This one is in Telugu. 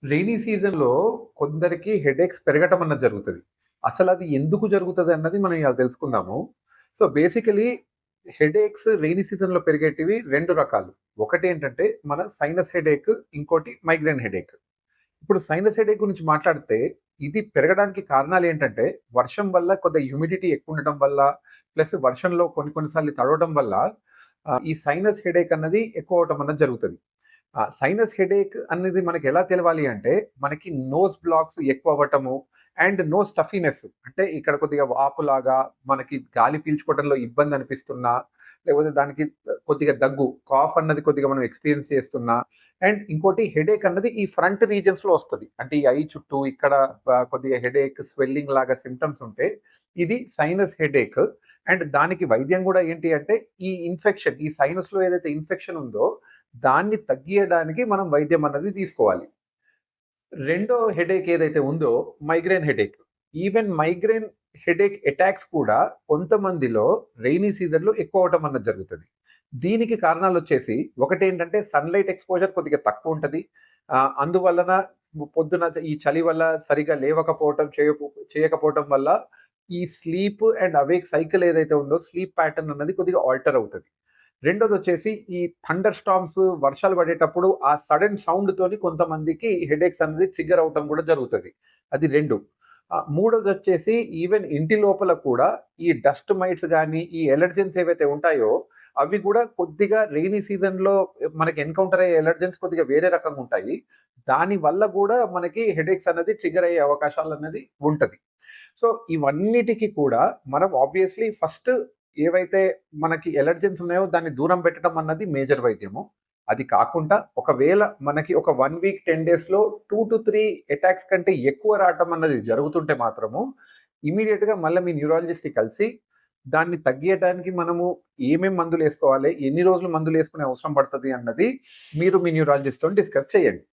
రెయినీ సీజన్‌లో కొందరికి హెడేక్స్ పెరగటం అన్నది జరుగుతది. అసలది ఎందుకు జరుగుతది అన్నది మనం ఇయాల తెలుసుకుందాము. సో, బేసికల్లీ హెడేక్స్ రెయినీ సీజన్‌లో పెరిగేటివి 2 రకాలు. ఒకటేంటంటే మన సైనస్ హెడేక్, ఇంకోటి మైగ్రేన్ హెడేక్. ఇప్పుడు సైనస్ హెడేక్ గురించి మాట్లాడితే ఇది పెరగడానికి కారణాలేంటంటే వర్షం వల్ల కొద్దిగా హ్యూమిడిటీ ఎక్కువుండటం వల్ల, ప్లస్ వర్షంలో కొన్ని సార్లు తడవడం వల్ల ఈ సైనస్ హెడేక్ అన్నది ఎక్కువవ్వటం అన్నది జరుగుతది. సైనస్ హెడేక్ అనేది మనకి ఎలా తెలవాలి అంటే, మనకి నోస్ బ్లాక్స్ ఎక్కువ అవ్వటము అండ్ నోస్ స్టఫీనెస్ అంటే ఇక్కడ కొద్దిగా వాపులాగా మనకి గాలి పీల్చుకోవడంలో ఇబ్బంది అనిపిస్తున్నా, లేకపోతే దానికి కొద్దిగా దగ్గు, కాఫ్ అన్నది కొద్దిగా మనం ఎక్స్‌పీరియన్స్ చేస్తున్నా అండ్ ఇంకోటి హెడేక్ అన్నది ఈ ఫ్రంట్ రీజియన్స్‌లో వస్తది. అంటే ఈ ఐ చుట్టూ ఇక్కడ కొద్దిగా హెడేక్, స్వెల్లింగ్ లాగా సింప్టమ్స్ ఉంటే ఇది సైనస్ హెడేక్. అండ్ దానికి వైద్యం గూడా ఏంటి అంటే, ఈ ఇన్ఫెక్షన్ ఈ సైనస్‌లో ఏదైతే ఇన్ఫెక్షన్ ఉందో దాన్ని తగ్గియడానికి మనం వైద్యం అన్నది తీసుకోవాలి. రెండో హెడేక్ ఏదైతే ఉందో migraine headache. Even migraine headache attacks కూడా కొంతమందిలో రెయినీ సీజన్‌లో ఎక్కువవ్వటం అన్నది జరుగుతది. దీనికి కారణాలొచ్చేసి ఒకటేంటంటే సన్‌లైట్ ఎక్స్‌పోజర్ కొద్దిగా తక్కువుంటది. అందువలన పొద్దున ఈ చలి వల్ల సరిగ్గా లేవకపోవటం, చేయకపోవటం వల్ల ఈ స్లీప్ అండ్ అవేక్ సైకిల్ ఏదైతే ఉందో స్లీప్ ప్యాటర్న్ అన్నది కొద్దిగా ఆల్టర్ అవుతది. రెండోదొచ్చేసి ఈ థండర్ స్టార్మ్స్ వర్షాలు పడేటప్పుడు ఆ సడెన్ సౌండ్‌తోని కొంతమందికి హెడేక్స్ అనేది ట్రిగ్గర్ అవ్వటం కూడా జరుగుతది. అది 2. మూడోదొచ్చేసి ఈవెన్ ఇంటి లోపల కూడా ఈ డస్ట్ మైట్స్ గాని, ఈ ఎలర్జెన్స్ ఏవైతే ఉంటాయో అవి కూడా కొద్దిగా రెయినీ సీజన్‌లో మనకి ఎన్‌కౌంటర్ అయ్యే ఎలర్జెన్స్ కొద్దిగా వేరే రకంగా ఉంటాయి. దాని వల్ల కూడా మనకి హెడేక్స్ అన్నది ట్రిగ్గర్ అయ్యే అవకాశాలన్నది ఉంటది. సో, ఇవన్నిటికి కూడా మనం ఆబ్వియస్‌లీ ఫస్ట్ ఏవైతే మనకి ఎలర్జెన్స్ ఉన్నాయో దాన్ని దూరం పెట్టడం అన్నది మేజర్ వైద్యము. అది కాకుండా ఒకవేళ మనకి ఒక 1 వీక్, 10 డేస్‌లో 2-3 అటాక్స్ కంటే ఎక్కువ రావటం అన్నది జరుగుతుంటే మాత్రము ఇమ్మీడియేట్‌గా మళ్ళా మీ న్యూరాలజిస్ట్‌ని కలిసి దాన్ని తగ్గియటానికి మనము ఏమేం మందులేసుకోవాలి, ఎన్ని రోజులు మందులేసుకునే అవసరం పడతది అన్నది మీరు మీ న్యూరాలజిస్ట్‌తోని డిస్కస్ చేయండి.